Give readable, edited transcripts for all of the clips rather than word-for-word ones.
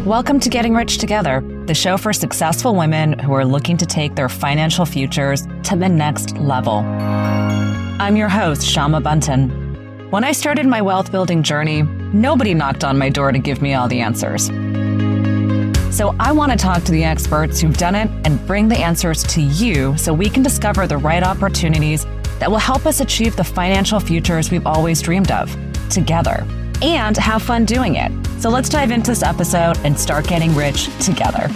Welcome to Getting Rich Together, the show for successful women who are looking to take their financial futures to the next level. I'm your host, Shama Bunton. When I started my wealth building journey, nobody knocked on my door to give me all the answers. So I want to talk to the experts who've done it and bring the answers to you so we can discover the right opportunities that will help us achieve the financial futures we've always dreamed of together and have fun doing it. So let's dive into this episode and start getting rich together.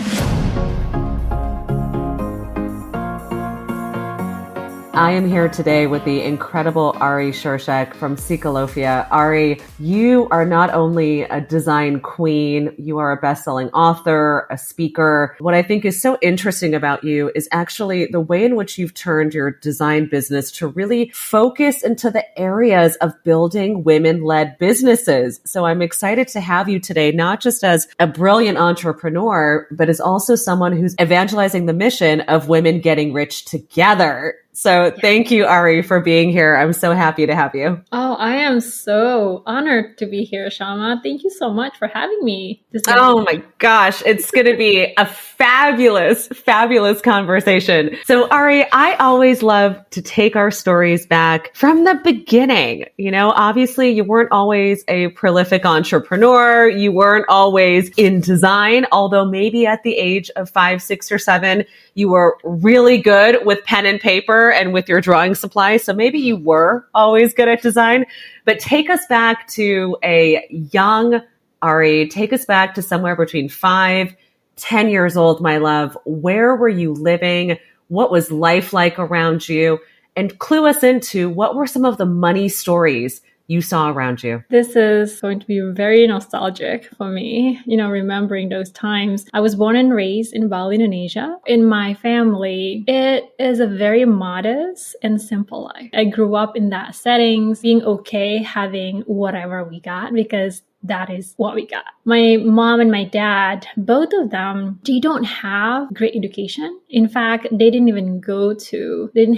I am here today with the incredible Ari Krzyzek from Chykalophia. Ari, you are not only a design queen, you are a best-selling author, a speaker. What I think is so interesting about you is actually the way in which you've turned your design business to really focus into the areas of building women-led businesses. So I'm excited to have you today, not just as a brilliant entrepreneur, but as also someone who's evangelizing the mission of women getting rich together. So thank you, Ari, for being here. I'm so happy to have you. Oh, I am so honored to be here, Shama. Thank you so much for having me. Oh my gosh, it's going to be a fabulous, fabulous conversation. So Ari, I always love to take our stories back from the beginning. You know, obviously you weren't always a prolific entrepreneur. You weren't always in design, although maybe at the age of 5, 6, or 7, you were really good with pen and paper and with your drawing supplies. So maybe you were always good at design, but take us back to a young Ari, take us back to somewhere between 5, 10 years old, my love. Where were you living? What was life like around you? And clue us into what were some of the money stories you saw around you? This is going to be very nostalgic for me, remembering those times. I was born and raised in Bali, Indonesia. In my family, it is a very modest and simple life. I grew up in that settings, being okay having whatever we got because that is what we got. My mom and my dad, both of them, they don't have great education. In fact, they didn't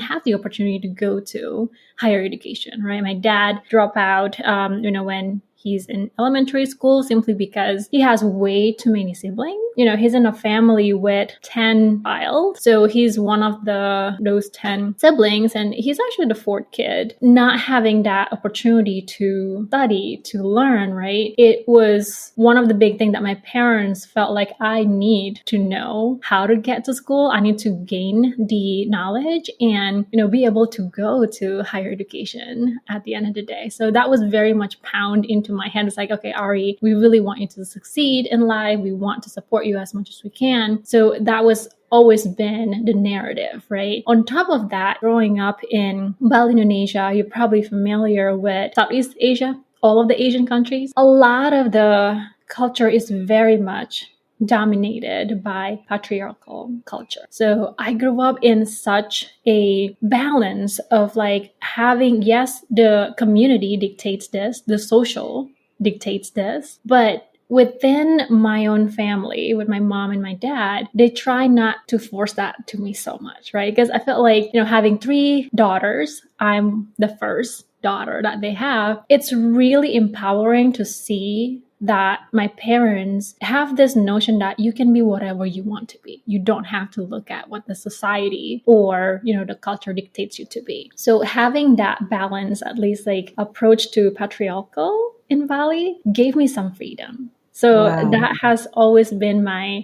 have the opportunity to go to higher education, right? My dad dropped out, when he's in elementary school simply because he has way too many siblings. He's in a family with 10 child. So he's one of those 10 siblings, and he's actually the 4th kid. Not having that opportunity to study, to learn, right? It was one of the big things that my parents felt like I need to know how to get to school. I need to gain the knowledge and, be able to go to higher education at the end of the day. So that was very much pounded into my head. It's like, okay, Ari, we really want you to succeed in life. We want to support you as much as we can. So that was always been the narrative, right? On top of that, growing up in Bali, Indonesia, you're probably familiar with Southeast Asia, all of the Asian countries. A lot of the culture is very much dominated by patriarchal culture. So I grew up in such a balance of having, yes, the community dictates this, the social dictates this, but within my own family, with my mom and my dad, they try not to force that to me so much, right? Because I felt like, having 3 daughters, I'm the first daughter that they have. It's really empowering to see that my parents have this notion that you can be whatever you want to be. You don't have to look at what the society or, the culture dictates you to be. So having that balance, at least approach to patriarchal in Bali, gave me some freedom. So wow. That has always been my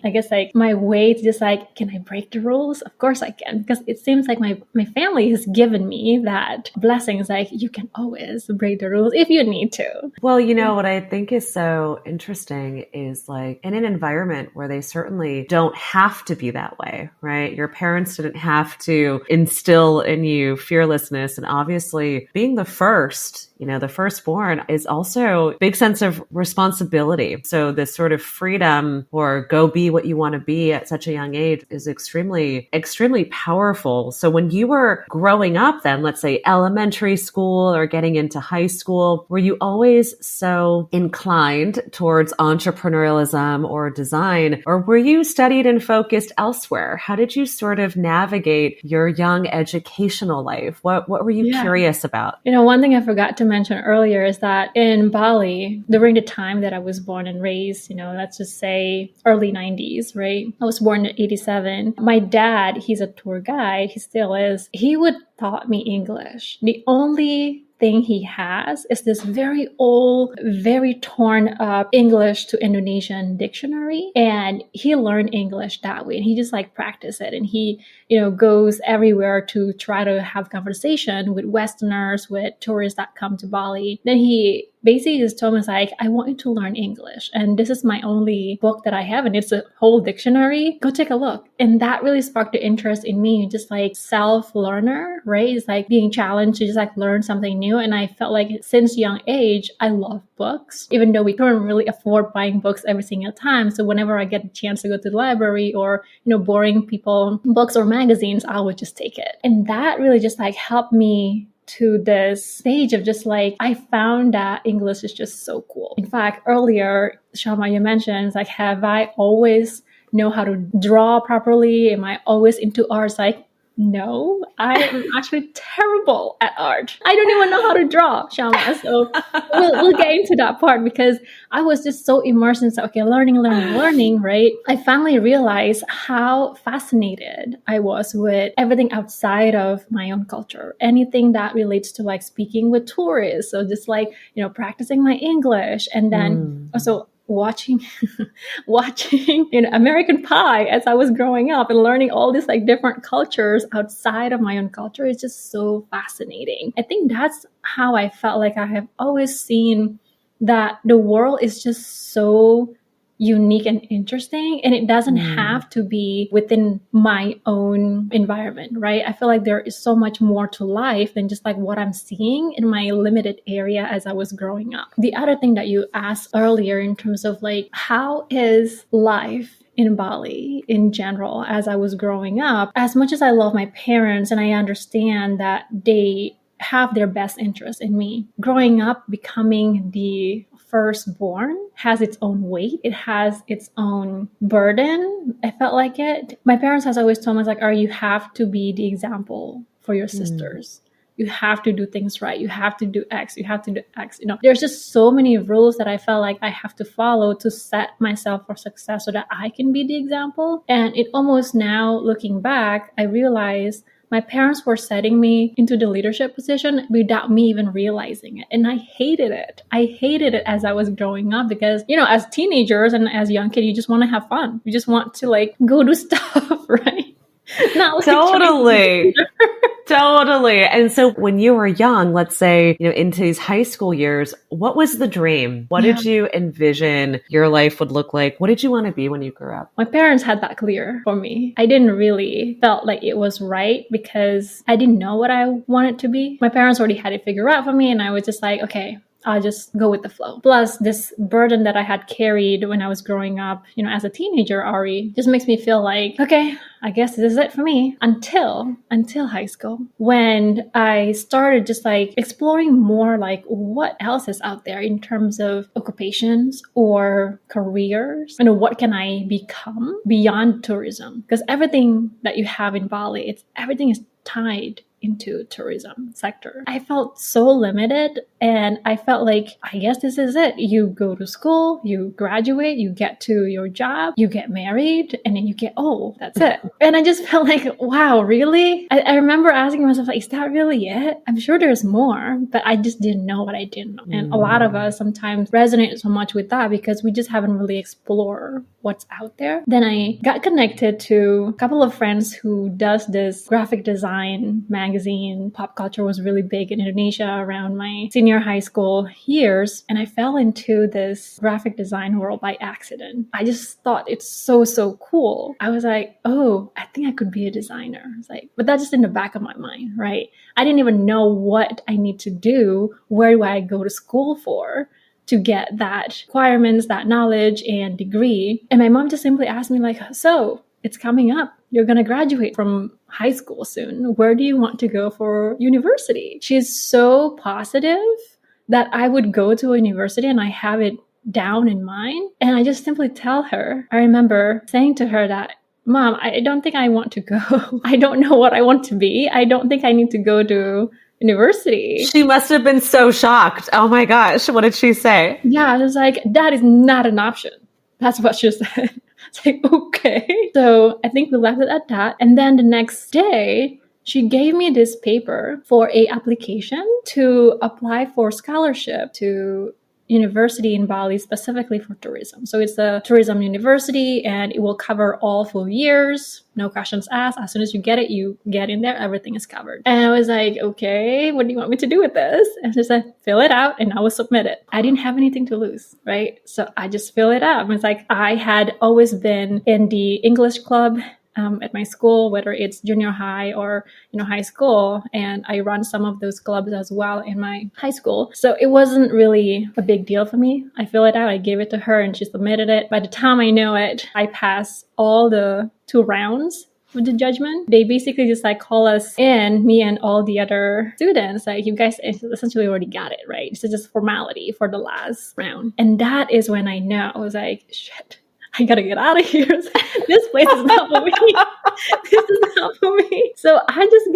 way to just can I break the rules? Of course I can, because it seems like my family has given me that blessing. It's you can always break the rules if you need to. Well, what I think is so interesting is in an environment where they certainly don't have to be that way, right? Your parents didn't have to instill in you fearlessness. And obviously being the first, the firstborn is also a big sense of responsibility. So this sort of freedom or go be what you want to be at such a young age is extremely, extremely powerful. So when you were growing up then, let's say elementary school or getting into high school, were you always so inclined towards entrepreneurialism or design, or were you studied and focused elsewhere? How did you sort of navigate your young educational life? What were you curious about? One thing I forgot to mentioned earlier is that in Bali, during the time that I was born and raised, let's just say early 90s, right? I was born in 87. My dad, he's a tour guide. He still is. He would taught me English. The only thing he has is this very old, very torn up English to Indonesian dictionary. And he learned English that way. And he just practiced it. And he, goes everywhere to try to have conversation with Westerners, with tourists that come to Bali. Then he basically just told me, I want you to learn English. And this is my only book that I have. And it's a whole dictionary. Go take a look. And that really sparked the interest in me, just self-learner, right? It's being challenged to just learn something new. And I felt since young age, I love books, even though we couldn't really afford buying books every single time. So whenever I get a chance to go to the library or, borrowing people books or magazines, I would just take it. And that really just helped me to this stage of just I found that English is just so cool. In fact, earlier, Shama, you mentioned, have I always know how to draw properly? Am I always into art? No, I am actually terrible at art. I don't even know how to draw, Shama. So we'll get into that part because I was just so immersed in learning, right? I finally realized how fascinated I was with everything outside of my own culture. Anything that relates to speaking with tourists. So just practicing my English and then also watching American Pie as I was growing up and learning all these different cultures outside of my own culture is just so fascinating. I think that's how I felt I have always seen that the world is just so unique and interesting, and it doesn't have to be within my own environment, right? I feel there is so much more to life than just what I'm seeing in my limited area as I was growing up. The other thing that you asked earlier in terms of how is life in Bali in general as I was growing up, as much as I love my parents and I understand that they have their best interest in me, growing up becoming the firstborn has its own weight. It has its own burden. I felt it. My parents has always told me, you have to be the example for your sisters. You have to do things right. You have to do X. You have to do X. There's just so many rules that I felt I have to follow to set myself for success so that I can be the example. And it almost now, looking back, I realized my parents were setting me into the leadership position without me even realizing it. And I hated it. I hated it as I was growing up because, as teenagers and as young kids, you just want to have fun. You just want to go do stuff, right? Not Totally. Totally. And so when you were young, let's say, into these high school years, what was the dream? What did you envision your life would look like? What did you want to be when you grew up? My parents had that clear for me. I didn't really felt it was right because I didn't know what I wanted to be. My parents already had it figured out for me. And I was just okay, I'll just go with the flow. Plus, this burden that I had carried when I was growing up, as a teenager, Ari, just makes me feel okay, I guess this is it for me until high school, when I started just exploring more what else is out there in terms of occupations or careers. What can I become beyond tourism? Because everything that you have in Bali, everything is tied into tourism sector. I felt so limited and I felt I guess this is it. You go to school, you graduate, you get to your job, you get married, and then you get old. That's it. And I just felt wow, really? I remember asking myself, is that really it? I'm sure there's more, but I just didn't know what I didn't know. And a lot of us sometimes resonate so much with that because we just haven't really explored what's out there. Then I got connected to a couple of friends who does this graphic design magazine. Pop culture was really big in Indonesia around my senior high school years. And I fell into this graphic design world by accident. I just thought it's so cool. I was oh, I think I could be a designer. But that's just in the back of my mind, right? I didn't even know what I need to do. Where do I go to school for to get that requirements, that knowledge and degree? And my mom just simply asked me so it's coming up. You're going to graduate from high school soon. Where do you want to go for university? She's so positive that I would go to a university and I have it down in mind. And I just simply tell her, I remember saying to her that, Mom, I don't think I want to go. I don't know what I want to be. I don't think I need to go to university. She must have been so shocked. Oh my gosh. What did she say? Yeah, I was like, that is not an option. That's what she said. It's like, okay. So I think we left it at that. And then the next day, she gave me this paper for a application to apply for scholarship to university in Bali, specifically for tourism. So it's a tourism university and it will cover all full years, no questions asked. As soon as you get it, you get in there, everything is covered. And I was like, okay, what do you want me to do with this? And she said, fill it out and I will submit it. I didn't have anything to lose, right? So I just fill it out. It's like, I had always been in the English club at my school, whether it's junior high or high school, and I run some of those clubs as well in my high school. So it wasn't really a big deal for me. I fill it out, I gave it to her, and she submitted it. By the time I know it, I passed all the 2 rounds with the judgment. They basically just like call us in, me and all the other students, like, you guys essentially already got it, right? It's just formality for the last round. And that is when I know, I was like, shit, I gotta get out of here. This place is not for me. This is not for me. So I just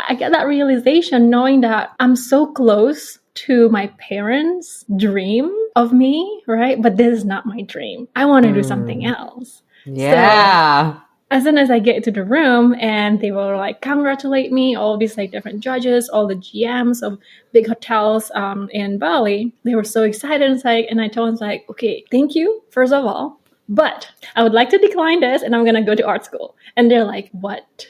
I got that realization, knowing that I'm so close to my parents' dream of me, right? But this is not my dream. I want to do something else. Yeah. So as soon as I get to the room and they will like congratulate me, all these like different judges, all the GMs of big hotels in Bali, they were so excited. And I told them, like, okay, thank you, first of all. But I would like to decline this and I'm going to go to art school. And they're like, what?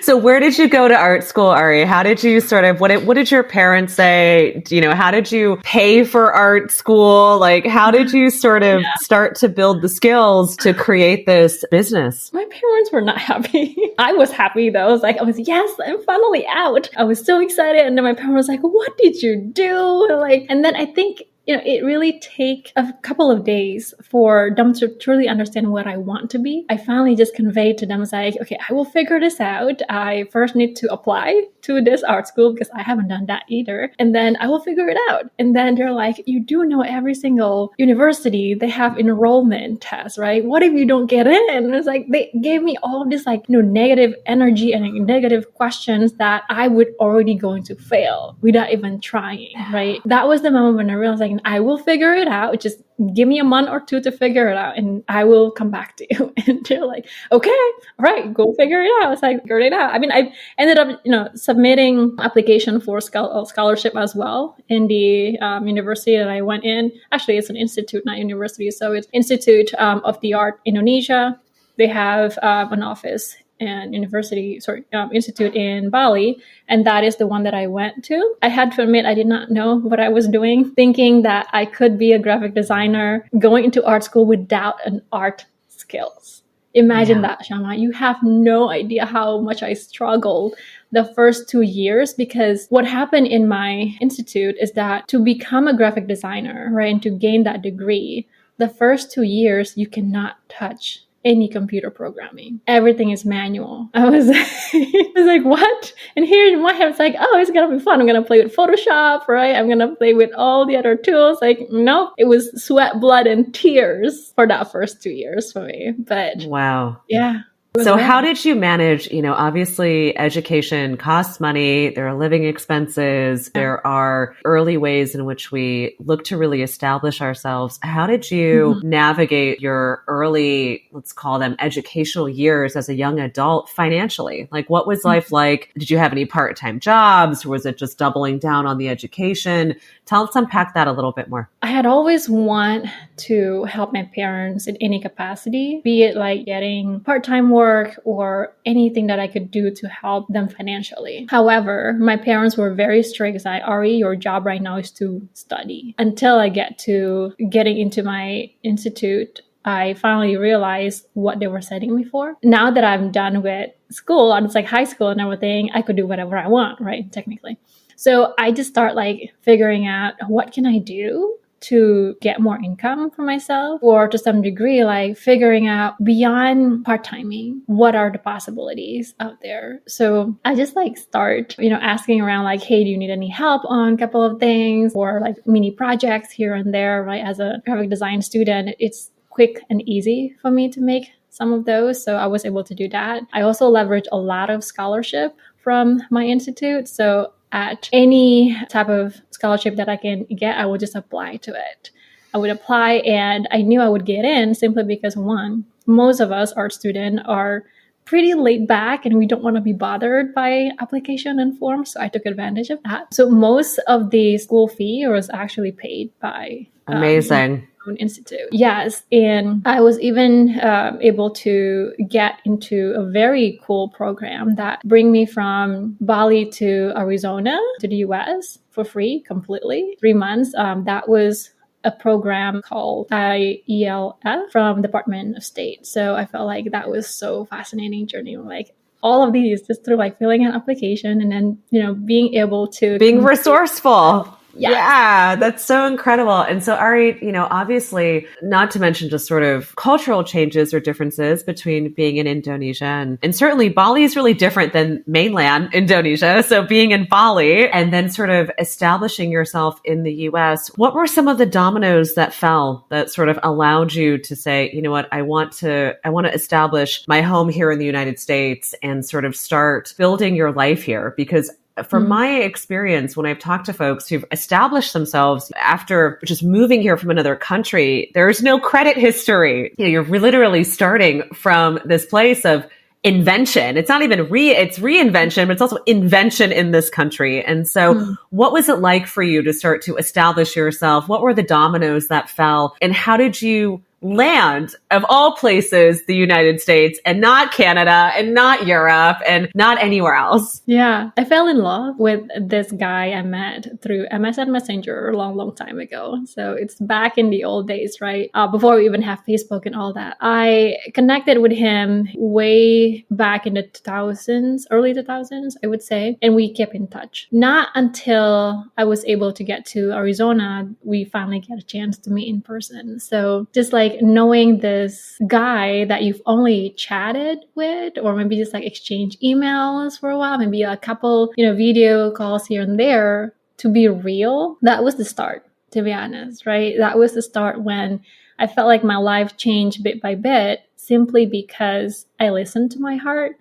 So where did you go to art school, Ari? How did you what did your parents say? How did you pay for art school? Like, how did you start to build the skills to create this business? My parents were not happy. I was happy though. I was, yes, I'm finally out. I was so excited. And then my parents was like, what did you do? And then I think, it really take a couple of days for them to truly understand what I want to be. I finally just conveyed to them, okay, I will figure this out. I first need to apply to this art school because I haven't done that either. And then I will figure it out. And then they're like, you do know every single university, they have enrollment tests, right? What if you don't get in? And it's like, they gave me all of this negative energy and negative questions that I would already going to fail without even trying, right? That was the moment when I realized I will figure it out. Just give me a month or 2 to figure it out and I will come back to you. And they're like, okay, all right, go figure it out. It's like, figure it out. I mean, I ended up, submitting application for scholarship as well in the university that I went in. Actually, it's an institute, not university. So it's Institute of the Art Indonesia. They have an office and institute in Bali. And that is the one that I went to. I had to admit, I did not know what I was doing, thinking that I could be a graphic designer going into art school without an art skills. Imagine that, Shama. You have no idea how much I struggled the first 2 years, because what happened in my institute is that to become a graphic designer, right, and to gain that degree, the first 2 years, you cannot touch any computer programming. Everything is manual. I was like, what? And here in my head, it's like, oh, it's going to be fun. I'm going to play with Photoshop, right? I'm going to play with all the other tools. No, it was sweat, blood, and tears for that first 2 years for me. But wow. Yeah. So how did you manage, obviously education costs money, there are living expenses, there are early ways in which we look to really establish ourselves. How did you navigate your early, let's call them educational years as a young adult financially? What was life like? Did you have any part-time jobs, or was it just doubling down on the education? Let's unpack that a little bit more. I had always wanted to help my parents in any capacity, be it getting part-time work or anything that I could do to help them financially. However, my parents were very strict. Ari, your job right now is to study. Until I get to getting into my institute, I finally realized what they were setting me for. Now that I'm done with school, and it's high school and everything, I could do whatever I want, right? Technically. So I just start figuring out, what can I do to get more income for myself, or to some degree, figuring out beyond part-timing, what are the possibilities out there. So I just start, asking around hey, do you need any help on a couple of things, or mini projects here and there, right? As a graphic design student, it's quick and easy for me to make some of those. So I was able to do that. I also leveraged a lot of scholarship from my institute. So at any type of scholarship that I can get, I would just apply to it. I would apply, and I knew I would get in simply because, one, most of us, art students, are pretty laid back and we don't want to be bothered by application and forms. So I took advantage of that. So most of the school fee was actually paid by Amazing. own institute. Yes. And I was even able to get into a very cool program that bring me from Bali to Arizona to the US for free, completely, 3 months. That was a program called IELF from Department of State. So I felt like that was so fascinating journey. Like all of these just through like filling an application and then, being able to being resourceful. Yes. Yeah, that's so incredible. And so, Ari, obviously, not to mention just sort of cultural changes or differences between being in Indonesia and certainly Bali is really different than mainland Indonesia. So being in Bali and then sort of establishing yourself in the US, what were some of the dominoes that fell that sort of allowed you to say, you know what, I want to establish my home here in the United States and sort of start building your life here? Because from my experience, when I've talked to folks who've established themselves after just moving here from another country, there's no credit history. You're literally starting from this place of invention. It's not even it's reinvention, but it's also invention in this country. And so what was it like for you to start to establish yourself? What were the dominoes that fell? And how did you land, of all places, the United States and not Canada and not Europe and not anywhere else? Yeah, I fell in love with this guy I met through MSN Messenger a long, long time ago. So it's back in the old days, right? Before we even have Facebook and all that. I connected with him way back in the 2000s, early 2000s, I would say. And we kept in touch. Not until I was able to get to Arizona, we finally get a chance to meet in person. So just like knowing this guy that you've only chatted with, or maybe just like exchange emails for a while, maybe a couple, video calls here and there, to be real, that was the start, to be honest, right? That was the start when I felt like my life changed bit by bit simply because I listened to my heart.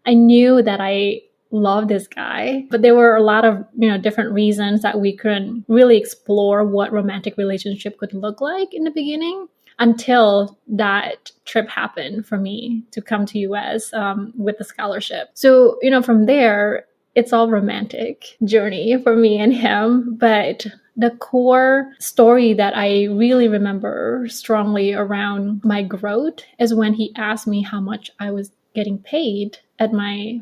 I knew that I love this guy, but there were a lot of different reasons that we couldn't really explore what romantic relationship could look like in the beginning, until that trip happened for me to come to US with the scholarship. So, from there, it's all romantic journey for me and him. But the core story that I really remember strongly around my growth is when he asked me how much I was getting paid at my,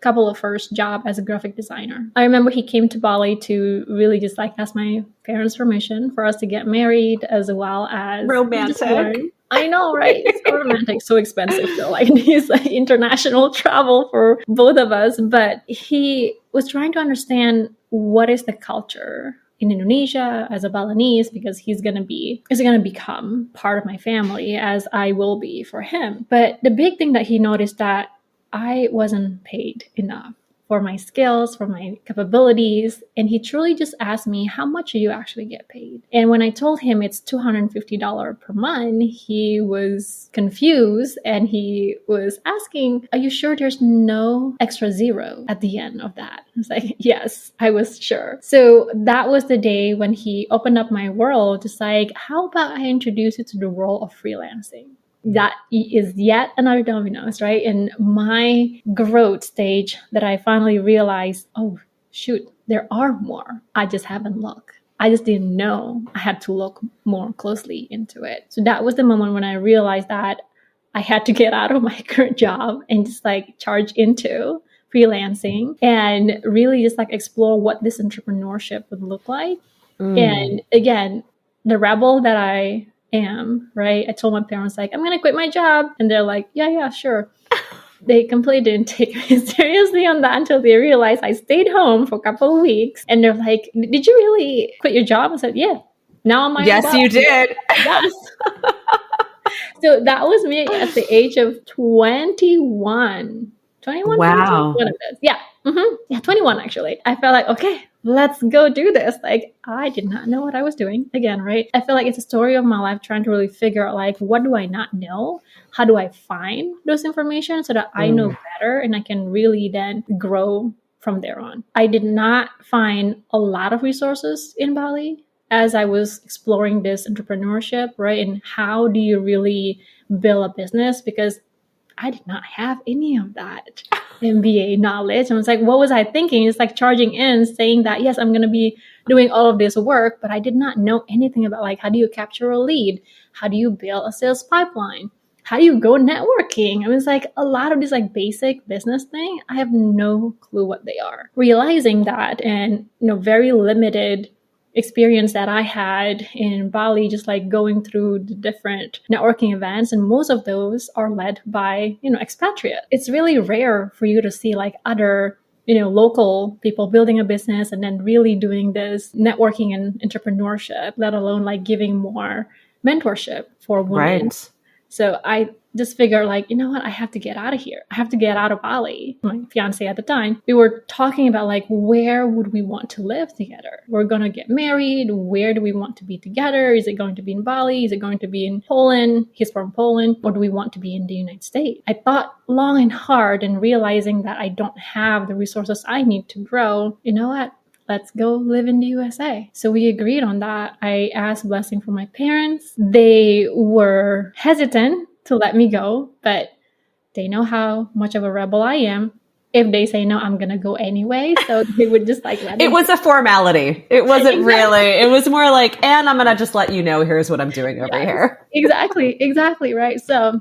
couple of first job as a graphic designer. I remember he came to Bali to really just like ask my parents' permission for us to get married, as well as romantic. I know, right? It's so romantic, so expensive though. Like these international travel for both of us. But he was trying to understand what is the culture in Indonesia as a Balinese, because he's going to become part of my family, as I will be for him. But the big thing that he noticed that I wasn't paid enough for my skills, for my capabilities. And he truly just asked me, how much do you actually get paid? And when I told him it's $250 per month, he was confused and he was asking, are you sure there's no extra zero at the end of that? I was like, yes, I was sure. So that was the day when he opened up my world, just like, how about I introduce you to the world of freelancing? That is yet another dominoes, right? In my growth stage that I finally realized, oh, shoot, there are more. I just haven't looked. I just didn't know I had to look more closely into it. So that was the moment when I realized that I had to get out of my current job and just like charge into freelancing and really just like explore what this entrepreneurship would look like. And again, the rebel that I am, right? I told my parents, like, I'm going to quit my job. And they're like, yeah, sure. They completely didn't take me seriously on that until they realized I stayed home for a couple of weeks. And they're like, did you really quit your job? I said, yeah. Now I'm Yes, you did. Yes. So that was me at the age of 21. 21, wow. 22, one of those. Yeah. Yeah, 21 actually. I felt like, okay, let's go do this. Like, I did not know what I was doing again, right? I feel like it's a story of my life trying to really figure out, like, what do I not know? How do I find those information so that I know better and I can really then grow from there on? I did not find a lot of resources in Bali as I was exploring this entrepreneurship, right? And how do you really build a business? Because I did not have any of that MBA knowledge. And I was like, what was I thinking? It's like charging in, saying that, yes, I'm going to be doing all of this work, but I did not know anything about, like, how do you capture a lead? How do you build a sales pipeline? How do you go networking? I was like, a lot of these like basic business thing, I have no clue what they are. Realizing that, and very limited experience that I had in Bali, just like going through the different networking events, and most of those are led by expatriate. It's really rare for you to see like other local people building a business and then really doing this networking and entrepreneurship, let alone like giving more mentorship for women. Right. So I just figured, like, you know what? I have to get out of here. I have to get out of Bali. My fiance at the time, we were talking about, like, where would we want to live together? We're going to get married. Where do we want to be together? Is it going to be in Bali? Is it going to be in Poland? He's from Poland. Or do we want to be in the United States? I thought long and hard, and realizing that I don't have the resources I need to grow. You know what? Let's go live in the USA. So we agreed on that. I asked blessing from my parents. They were hesitant to let me go, but they know how much of a rebel I am. If they say no, I'm going to go anyway. So they would just like let it was a formality. It wasn't really, it was more like, and I'm going to just let you know, here's what I'm doing over here. Exactly. Right. So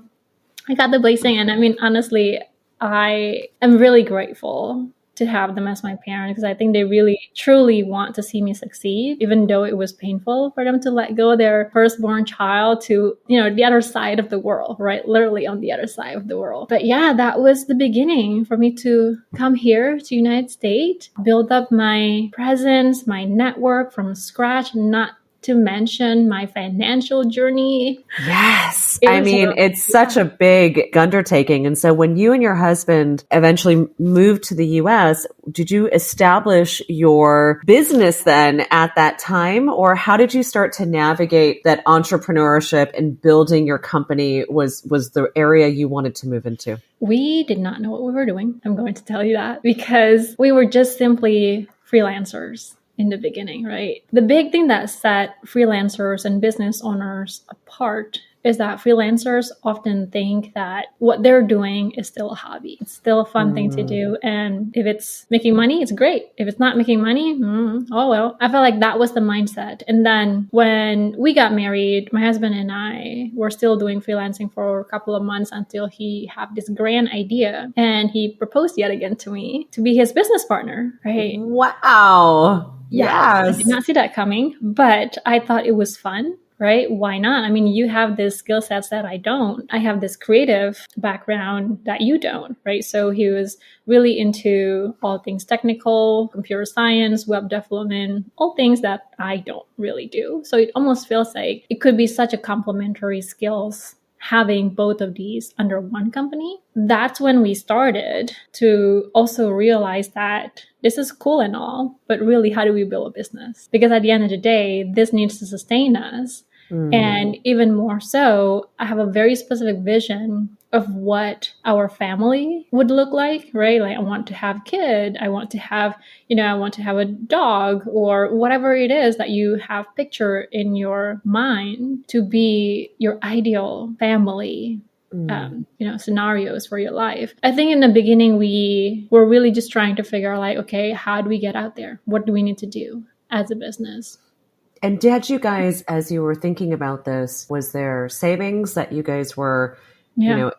I got the blessing. And I mean, honestly, I am really grateful to have them as my parents, because I think they really truly want to see me succeed, even though it was painful for them to let go their firstborn child to, the other side of the world, right? Literally on the other side of the world. But yeah, that was the beginning for me to come here to United States, build up my presence, my network from scratch, not to mention my financial journey. Yes. I mean, it's such a big undertaking. And so when you and your husband eventually moved to the US, did you establish your business then at that time? Or how did you start to navigate that entrepreneurship and building your company was the area you wanted to move into? We did not know what we were doing. I'm going to tell you that, because we were just simply freelancers in the beginning, right? The big thing that set freelancers and business owners apart is that freelancers often think that what they're doing is still a hobby. It's still a fun thing to do. And if it's making money, it's great. If it's not making money, oh well. I felt like that was the mindset. And then when we got married, my husband and I were still doing freelancing for a couple of months until he had this grand idea. And he proposed yet again to me to be his business partner, right? Wow. Yeah, yes. I did not see that coming, but I thought it was fun. Right? Why not? I mean, you have this skill sets that I don't. I have this creative background that you don't, right? So he was really into all things technical, computer science, web development, all things that I don't really do. So it almost feels like it could be such a complementary skills having both of these under one company. That's when we started to also realize that this is cool and all, but really, how do we build a business? Because at the end of the day, this needs to sustain us. And even more so, I have a very specific vision of what our family would look like, right? Like, I want to have a kid. I want to have, I want to have a dog, or whatever it is that you have picture in your mind to be your ideal family, scenarios for your life. I think in the beginning, we were really just trying to figure out, like, okay, how do we get out there? What do we need to do as a business? And did you guys, as you were thinking about this, was there savings that you guys were,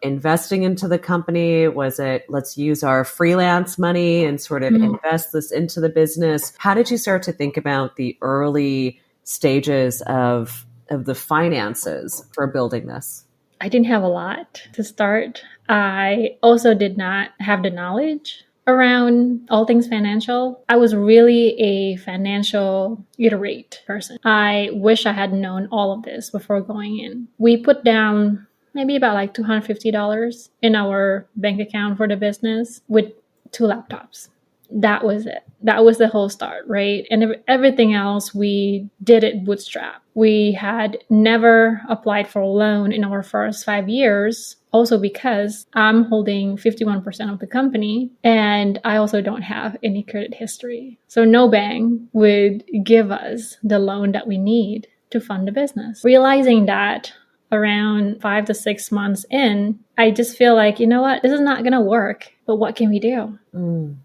investing into the company? Was it, let's use our freelance money and sort of invest this into the business? How did you start to think about the early stages of the finances for building this? I didn't have a lot to start. I also did not have the knowledge around all things financial. I was really a financial illiterate person. I wish I had known all of this before going in. We put down maybe about like $250 in our bank account for the business with 2 laptops. that was it. That was the whole start, right? And everything else, we did it bootstrap. We had never applied for a loan in our first 5 years, also because I'm holding 51% of the company and I also don't have any credit history. So no bank would give us the loan that we need to fund the business. Realizing that around 5 to 6 months in, I just feel like, you know what, this is not going to work, but what can we do?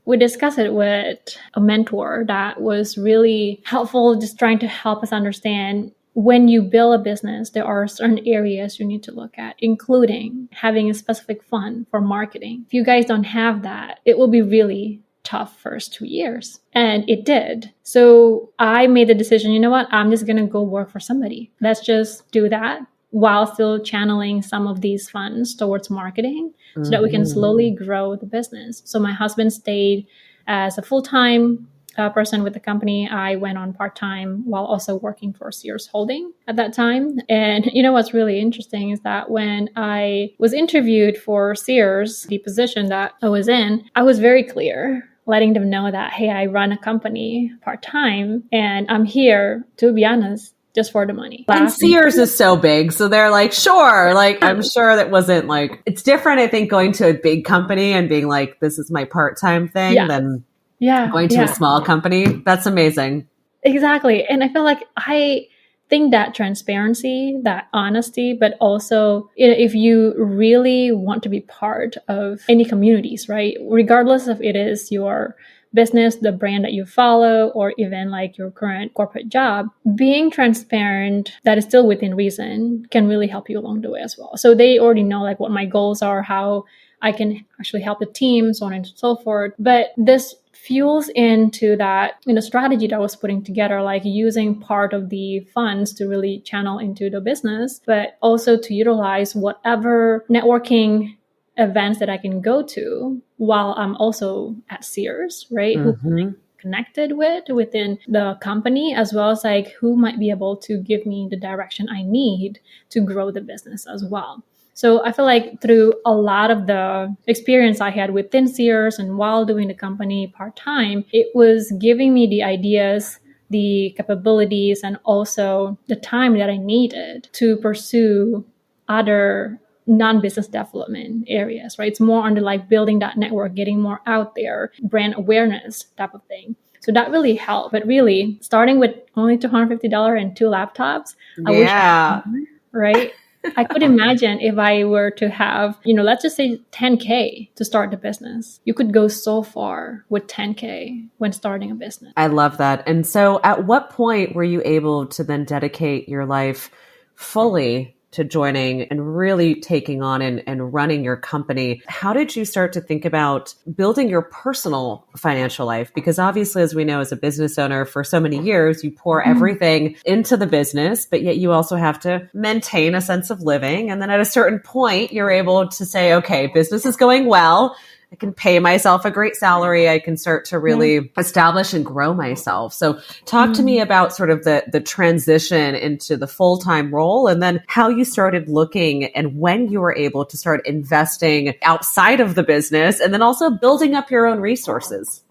We discussed it with a mentor that was really helpful, just trying to help us understand when you build a business, there are certain areas you need to look at, including having a specific fund for marketing. If you guys don't have that, it will be really tough first 2 years. And it did. So I made the decision, you know what, I'm just going to go work for somebody. Let's just do that while still channeling some of these funds towards marketing so that we can slowly grow the business. So my husband stayed as a full-time person with the company. I went on part-time while also working for Sears Holding at that time. And you know what's really interesting is that when I was interviewed for Sears, the position that I was in, I was very clear, letting them know that, hey, I run a company part-time and I'm here, to be honest, just for the money. And Sears is so big. So they're like, sure. Like, I'm sure that wasn't like, it's different, I think, going to a big company and being like, this is my part-time thing than going to a small company. That's amazing. Exactly. And I feel like I think that transparency, that honesty, but also, you know, if you really want to be part of any communities, right? Regardless if it is your business, the brand that you follow, or even like your current corporate job, being transparent that is still within reason can really help you along the way as well. So they already know like what my goals are, how I can actually help the team, so on and so forth. But this fuels into that, you know, strategy that I was putting together, like using part of the funds to really channel into the business, but also to utilize whatever networking events that I can go to while I'm also at Sears, right? Who I'm connected with within the company, as well as like who might be able to give me the direction I need to grow the business as well. So I feel like through a lot of the experience I had within Sears and while doing the company part-time, it was giving me the ideas, the capabilities, and also the time that I needed to pursue other non-business development areas, right? It's more under like building that network, getting more out there, brand awareness type of thing. So that really helped. But really, starting with only $250 and 2 laptops, I wish I had more, right? I could imagine if I were to have, you know, let's just say 10K to start the business. You could go so far with 10K when starting a business. I love that. And so at what point were you able to then dedicate your life fully to joining and really taking on and running your company? How did you start to think about building your personal financial life? Because obviously, as we know, as a business owner for so many years, you pour everything into the business, but yet you also have to maintain a sense of living. And then at a certain point, you're able to say, okay, business is going well. I can pay myself a great salary. I can start to really establish and grow myself. So talk to me about sort of the transition into the full-time role, and then how you started looking and when you were able to start investing outside of the business and then also building up your own resources.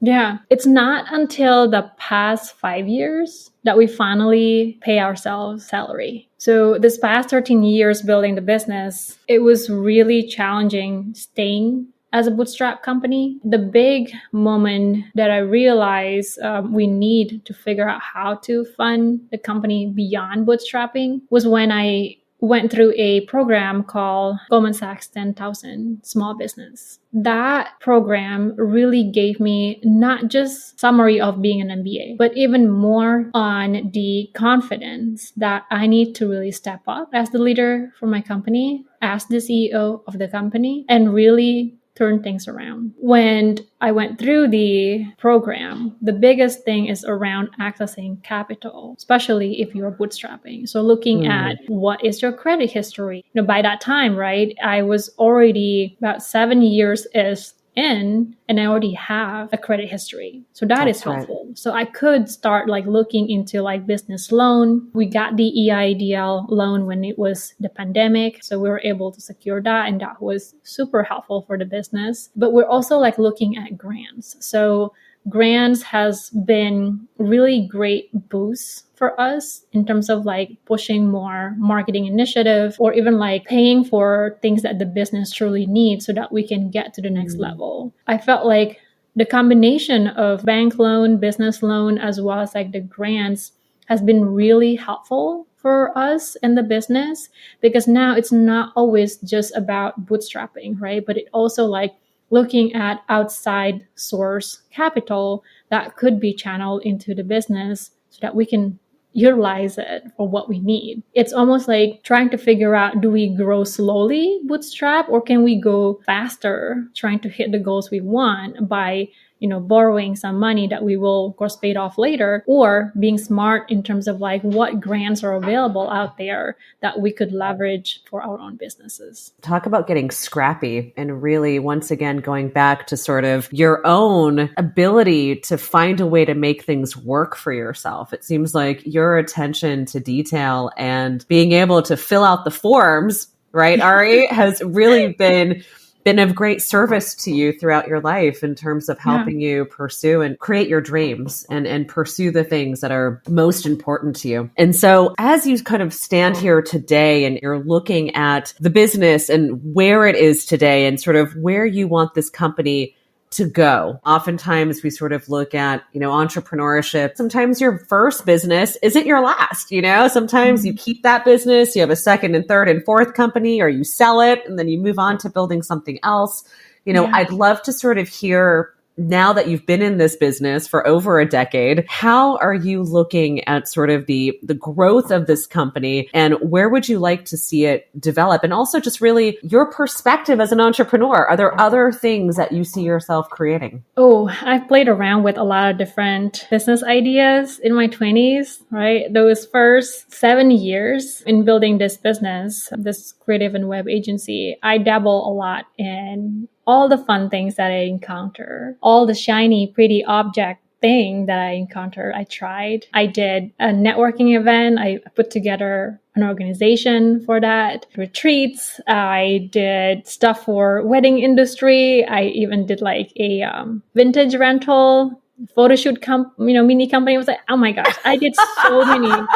Yeah, it's not until the past 5 years that we finally pay ourselves salary. So this past 13 years building the business, it was really challenging staying as a bootstrap company. The big moment that I realized we need to figure out how to fund the company beyond bootstrapping was when I went through a program called Goldman Sachs 10,000 Small Business. That program really gave me not just summary of being an MBA, but even more on the confidence that I need to really step up as the leader for my company, as the CEO of the company, and really turn things around. When I went through the program, the biggest thing is around accessing capital, especially if you're bootstrapping. So looking at what is your credit history. You know, by that time, right, I was already about 7 years in and I already have a credit history. So that is That's right. helpful. So I could start like looking into like business loan. We got the EIDL loan when it was the pandemic. So we were able to secure that, and that was super helpful for the business. But we're also like looking at grants. So grants has been really great boost for us in terms of like pushing more marketing initiative or even like paying for things that the business truly needs so that we can get to the next level. I felt like the combination of bank loan, business loan, as well as like the grants has been really helpful for us in the business, because now it's not always just about bootstrapping, right? But it also like looking at outside source capital that could be channeled into the business so that we can utilize it for what we need. It's almost like trying to figure out, do we grow slowly, bootstrap, or can we go faster trying to hit the goals we want by borrowing some money that we will, of course, pay it off later, or being smart in terms of like what grants are available out there that we could leverage for our own businesses. Talk about getting scrappy and really, once again, going back to sort of your own ability to find a way to make things work for yourself. It seems like your attention to detail and being able to fill out the forms, right, Ari, has really been of great service to you throughout your life in terms of helping you pursue and create your dreams and pursue the things that are most important to you. And so as you kind of stand here today and you're looking at the business and where it is today and sort of where you want this company to go. Oftentimes we sort of look at, entrepreneurship. Sometimes your first business isn't your last, sometimes you keep that business, you have a second and third and fourth company, or you sell it and then you move on to building something else. I'd love to sort of hear, now that you've been in this business for over a decade, how are you looking at sort of the growth of this company, and where would you like to see it develop? And also just really your perspective as an entrepreneur. Are there other things that you see yourself creating? Oh, I've played around with a lot of different business ideas in my 20s, right? Those first 7 years in building this business, this creative and web agency, I dabble a lot in all the fun things that I encounter, all the shiny, pretty object thing that I encountered, I tried. I did a networking event. I put together an organization for that, retreats. I did stuff for wedding industry. I even did like a vintage rental, photo shoot, mini company. I was like, oh my gosh, I did so many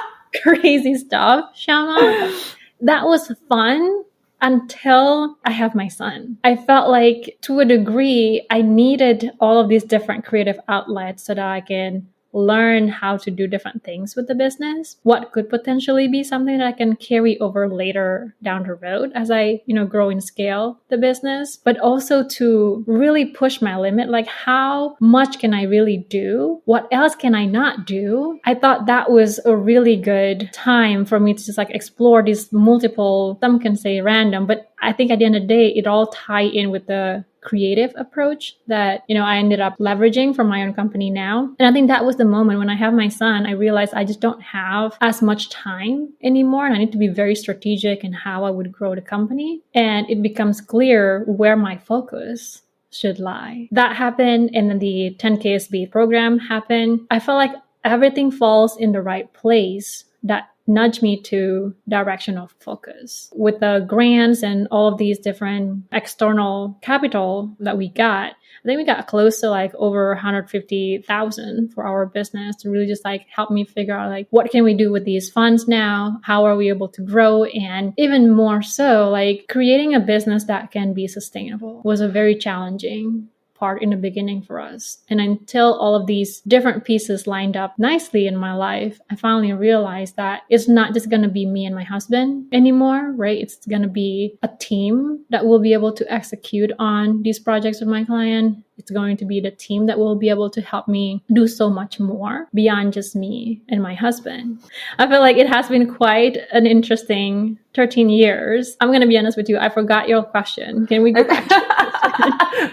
crazy stuff, Shama. That was fun. Until I have my son. I felt like, to a degree, I needed all of these different creative outlets so that I can learn how to do different things with the business, what could potentially be something that I can carry over later down the road as I, grow and scale the business, but also to really push my limit. Like, how much can I really do? What else can I not do? I thought that was a really good time for me to just like explore these multiple, some can say random, but I think at the end of the day, it all tie in with the creative approach that, I ended up leveraging from my own company now. And I think that was the moment when I have my son, I realized I just don't have as much time anymore. And I need to be very strategic in how I would grow the company. And it becomes clear where my focus should lie. That happened. And then the 10KSB program happened. I felt like everything falls in the right place that nudge me to direction of focus. With the grants and all of these different external capital that we got, I think we got close to like over 150,000 for our business to really just like help me figure out like, what can we do with these funds now? How are we able to grow? And even more so, like creating a business that can be sustainable was a very challenging part in the beginning for us. And until all of these different pieces lined up nicely in my life, I finally realized that it's not just going to be me and my husband anymore, right? It's going to be a team that will be able to execute on these projects with my client. It's going to be the team that will be able to help me do so much more beyond just me and my husband. I feel like it has been quite an interesting 13 years. I'm going to be honest with you. I forgot your question. Can we go back to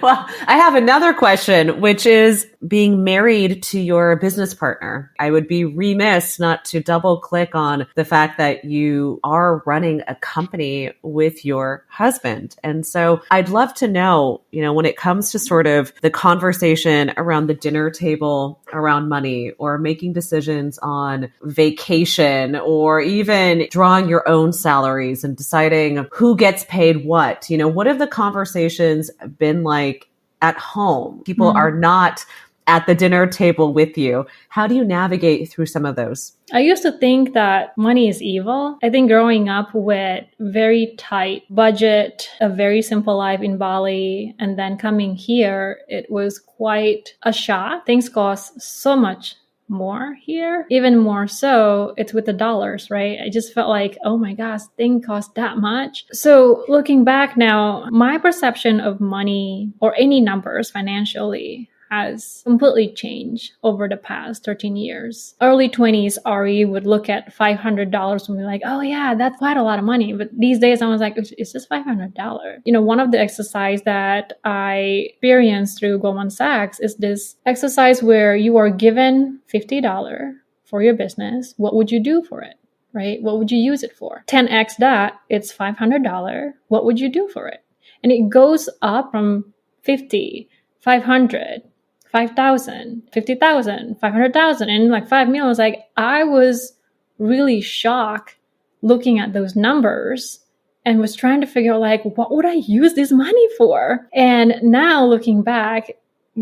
Well, I have another question, which is being married to your business partner. I would be remiss not to double click on the fact that you are running a company with your husband. And so I'd love to know, when it comes to sort of the conversation around the dinner table around money or making decisions on vacation or even drawing your own salaries and deciding who gets paid what, what have the conversations been like at home? People are not at the dinner table with you. How do you navigate through some of those? I used to think that money is evil. I think growing up with very tight budget, a very simple life in Bali, and then coming here, it was quite a shock. Things cost so much more here. Even more so, it's with the dollars, right? I just felt like, oh my gosh, things cost that much. So looking back now, my perception of money or any numbers financially has completely changed over the past 13 years. Early 20s, Ari would look at $500 and be like, oh yeah, that's quite a lot of money. But these days I was like, it's just $500. One of the exercise that I experienced through Goldman Sachs is this exercise where you are given $50 for your business. What would you do for it? Right? What would you use it for? 10x that, it's $500. What would you do for it? And it goes up from 50, 500, 5,000, 50,000, 500,000, and like 5 million. Like, I was really shocked looking at those numbers and was trying to figure out, like, what would I use this money for? And now looking back,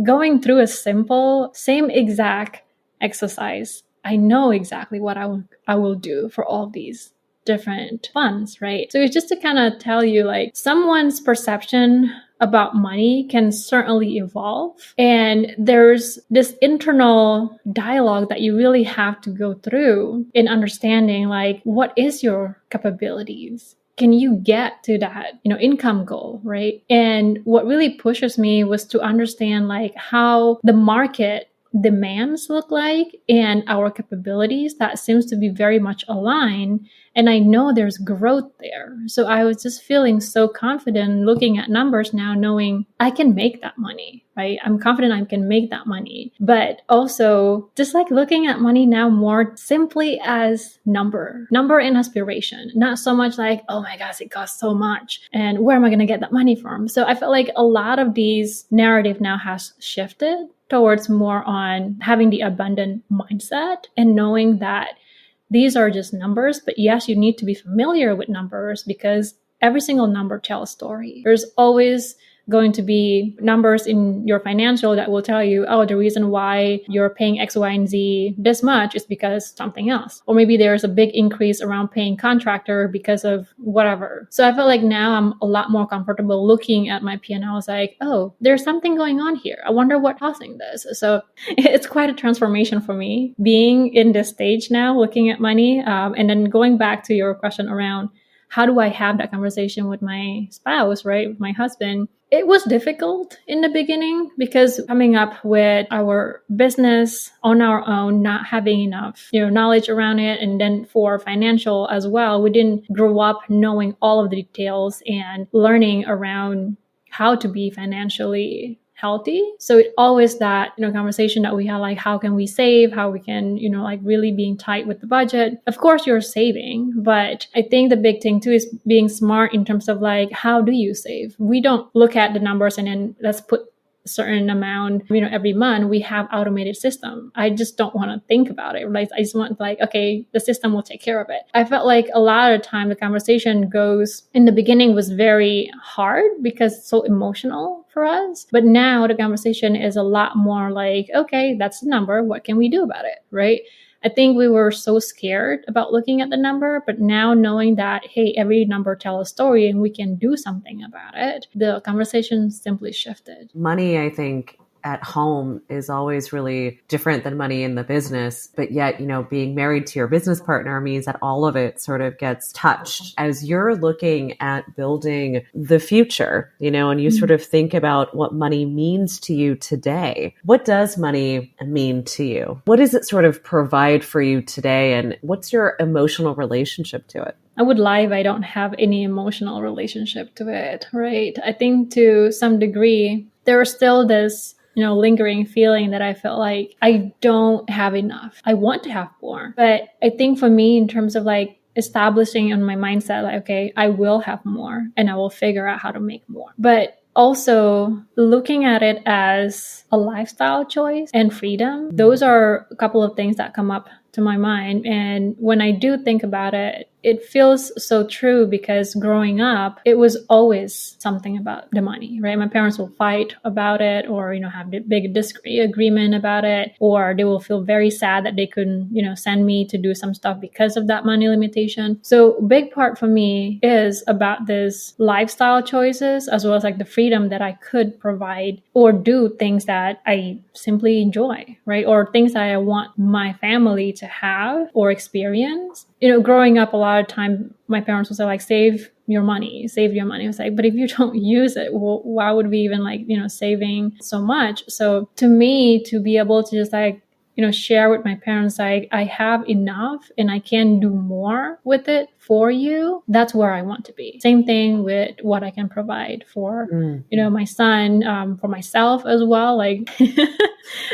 going through a simple, same exact exercise, I know exactly what I will do for all of these different funds, right? So it's just to kind of tell you, like, someone's perception about money can certainly evolve. And there's this internal dialogue that you really have to go through in understanding, like, what is your capabilities? Can you get to that, income goal, right? And what really pushes me was to understand, like, how the market demands look like and our capabilities that seems to be very much aligned. And I know there's growth there. So I was just feeling so confident looking at numbers now, knowing I can make that money, right? I'm confident I can make that money. But also just like looking at money now more simply as number and aspiration, not so much like, oh my gosh, it costs so much and where am I going to get that money from? So I felt like a lot of these narrative now has shifted towards more on having the abundant mindset and knowing that these are just numbers. But yes, you need to be familiar with numbers because every single number tells a story. There's always going to be numbers in your financial that will tell you, oh, the reason why you're paying X, Y, and Z this much is because something else. Or maybe there's a big increase around paying contractor because of whatever. So I feel like now I'm a lot more comfortable looking at my P&L. I was like, oh, there's something going on here. I wonder what's causing this. So it's quite a transformation for me being in this stage now, looking at money. And then going back to your question around how do I have that conversation with my spouse, right? With my husband. It was difficult in the beginning because coming up with our business on our own, not having enough, knowledge around it. And then for financial as well, we didn't grow up knowing all of the details and learning around how to be financially healthy. So it always that, conversation that we had, like, how can we save? How we can, like really being tight with the budget. Of course, you're saving, but I think the big thing too is being smart in terms of like, how do you save? We don't look at the numbers and then let's put a certain amount, every month. We have automated system. I just don't want to think about it. Like, I just want okay, the system will take care of it. I felt like a lot of the time the conversation goes in the beginning was very hard because it's so emotional for us. But now the conversation is a lot more like, okay, that's the number. What can we do about it? Right? I think we were so scared about looking at the number, but now knowing that, hey, every number tells a story and we can do something about it, the conversation simply shifted. Money, I think, at home is always really different than money in the business. But yet, being married to your business partner means that all of it sort of gets touched. As you're looking at building the future, and you sort of think about what money means to you today, what does money mean to you? What does it sort of provide for you today? And what's your emotional relationship to it? I would lie if I don't have any emotional relationship to it, right? I think to some degree, there was still this, lingering feeling that I felt like I don't have enough. I want to have more. But I think for me, in terms of like establishing in my mindset, like, okay, I will have more and I will figure out how to make more. But also looking at it as a lifestyle choice and freedom, those are a couple of things that come up to my mind. And when I do think about it, it feels so true because growing up, it was always something about the money, right? My parents will fight about it or, have a big disagreement about it, or they will feel very sad that they couldn't, send me to do some stuff because of that money limitation. So a big part for me is about this lifestyle choices as well as like the freedom that I could provide or do things that I simply enjoy, right? Or things that I want my family to have or experience. Growing up, a lot of time, my parents would say like, save your money. I was like, but if you don't use it, well, why would we even like, saving so much? So to me, to be able to just like, share with my parents, like, I have enough and I can do more with it for you. That's where I want to be. Same thing with what I can provide for, my son, for myself as well. Like,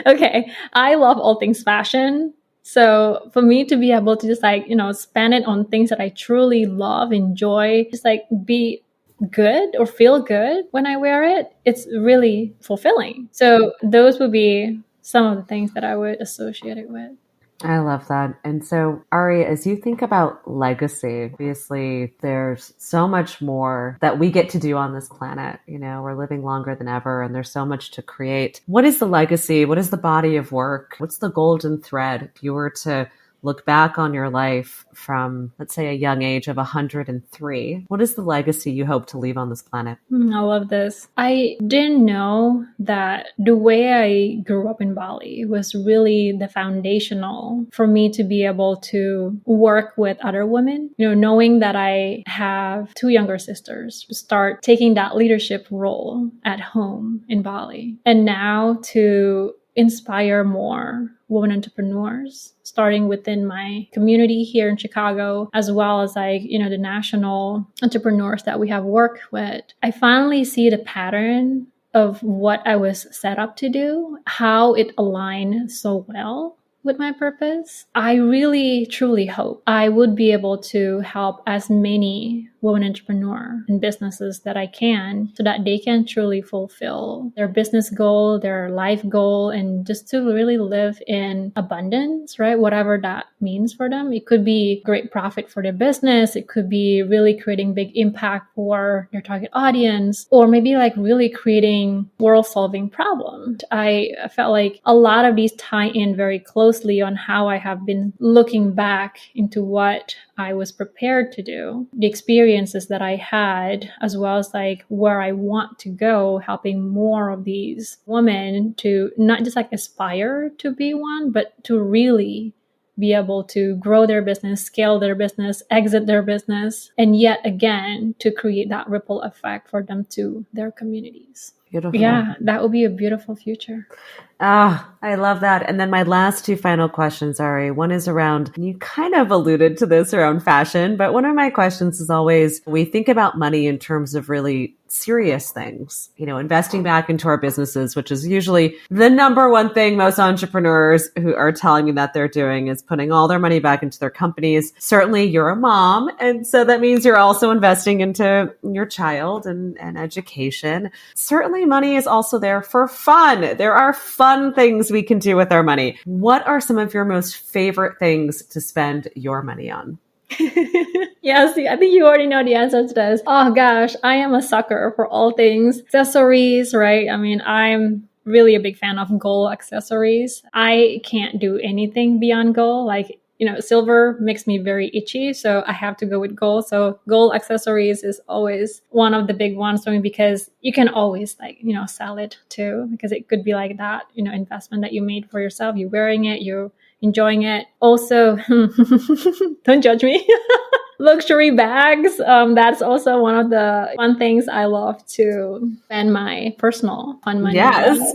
okay, I love all things fashion. So for me to be able to just like, spend it on things that I truly love, enjoy, just like be good or feel good when I wear it, it's really fulfilling. So those would be some of the things that I would associate it with. I love that. And so, Ari, as you think about legacy, obviously there's so much more that we get to do on this planet. We're living longer than ever and there's so much to create. What is the legacy? What is the body of work? What's the golden thread? If you were to look back on your life from, let's say, a young age of 103, what is the legacy you hope to leave on this planet? I love this. I didn't know that the way I grew up in Bali was really the foundational for me to be able to work with other women. Knowing that I have two younger sisters, start taking that leadership role at home in Bali. And now to inspire more women entrepreneurs, starting within my community here in Chicago, as well as like, the national entrepreneurs that we have worked with. I finally see the pattern of what I was set up to do, how it aligned so well with my purpose. I really, truly hope I would be able to help as many women entrepreneurs and businesses that I can so that they can truly fulfill their business goal, their life goal, and just to really live in abundance, right? Whatever that means for them. It could be great profit for their business. It could be really creating big impact for their target audience, or maybe like really creating world-solving problems. I felt like a lot of these tie in very closely on how I have been looking back into what I was prepared to do, the experiences that I had, as well as like where I want to go, helping more of these women to not just like aspire to be one, but to really be able to grow their business, scale their business, exit their business, and yet again, to create that ripple effect for them to their communities. Beautiful. Yeah, that would be a beautiful future. I love that. And then my last two final questions, Ari. One is around, you kind of alluded to this around fashion, but one of my questions is always, we think about money in terms of really serious things, investing back into our businesses, which is usually the number one thing most entrepreneurs who are telling me that they're doing is putting all their money back into their companies. Certainly you're a mom. And so that means you're also investing into your child and education. Certainly money is also there for fun. There are fun things we can do with our money. What are some of your most favorite things to spend your money on? Yes, I think you already know the answer to this. Oh gosh, I am a sucker for all things accessories, right? I mean, I'm really a big fan of gold accessories. I can't do anything beyond gold. Like, silver makes me very itchy, so I have to go with gold. So gold accessories is always one of the big ones for me because you can always sell it too, because it could be like that, investment that you made for yourself. You're wearing it, you're enjoying it. Also, don't judge me. Luxury bags. That's also one of the fun things I love to spend my personal fun money. Yes.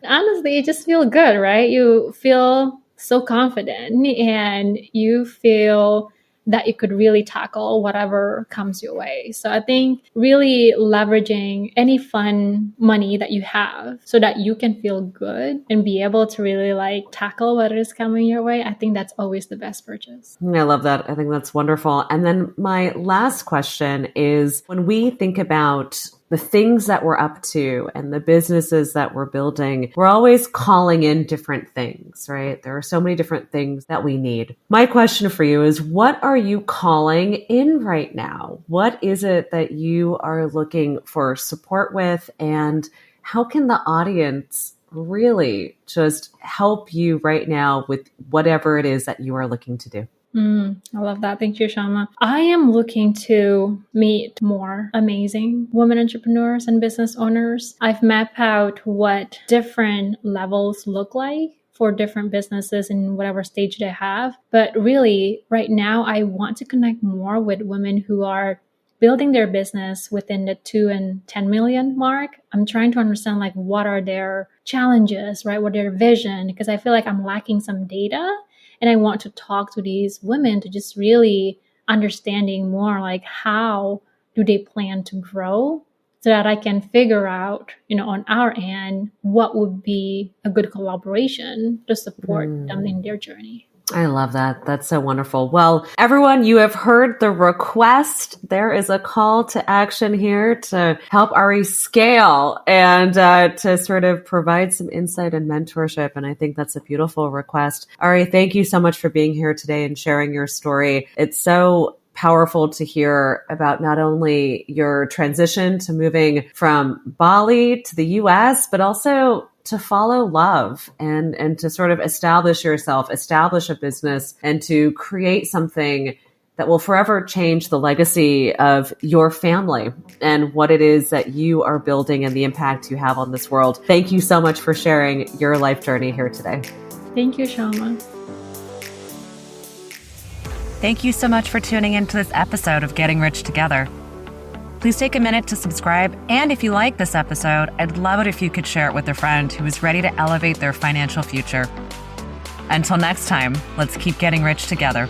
Honestly, it just feels good, right? You feel so confident and you feel that you could really tackle whatever comes your way. So I think really leveraging any fun money that you have so that you can feel good and be able to really like tackle what is coming your way. I think that's always the best purchase. I love that. I think that's wonderful. And then my last question is, when we think about the things that we're up to and the businesses that we're building, we're always calling in different things, right? There are so many different things that we need. My question for you is, what are you calling in right now? What is it that you are looking for support with? And how can the audience really just help you right now with whatever it is that you are looking to do? I love that. Thank you, Shama. I am looking to meet more amazing women entrepreneurs and business owners. I've mapped out what different levels look like for different businesses in whatever stage they have. But really, right now, I want to connect more with women who are building their business within the 2 and 10 million mark. I'm trying to understand like what are their challenges, right? What their vision, because I feel like I'm lacking some data. And I want to talk to these women to just really understanding more like how do they plan to grow so that I can figure out, on our end, what would be a good collaboration to support them in their journey. I love that. That's so wonderful. Well, everyone, you have heard the request. There is a call to action here to help Ari scale and to sort of provide some insight and mentorship. And I think that's a beautiful request. Ari, thank you so much for being here today and sharing your story. It's so powerful to hear about not only your transition to moving from Bali to the US, but also to follow love and to sort of establish yourself, establish a business, and to create something that will forever change the legacy of your family and what it is that you are building and the impact you have on this world. Thank you so much for sharing your life journey here today. Thank you, Shama. Thank you so much for tuning into this episode of Getting Rich Together. Please take a minute to subscribe. And if you like this episode, I'd love it if you could share it with a friend who is ready to elevate their financial future. Until next time, let's keep getting rich together.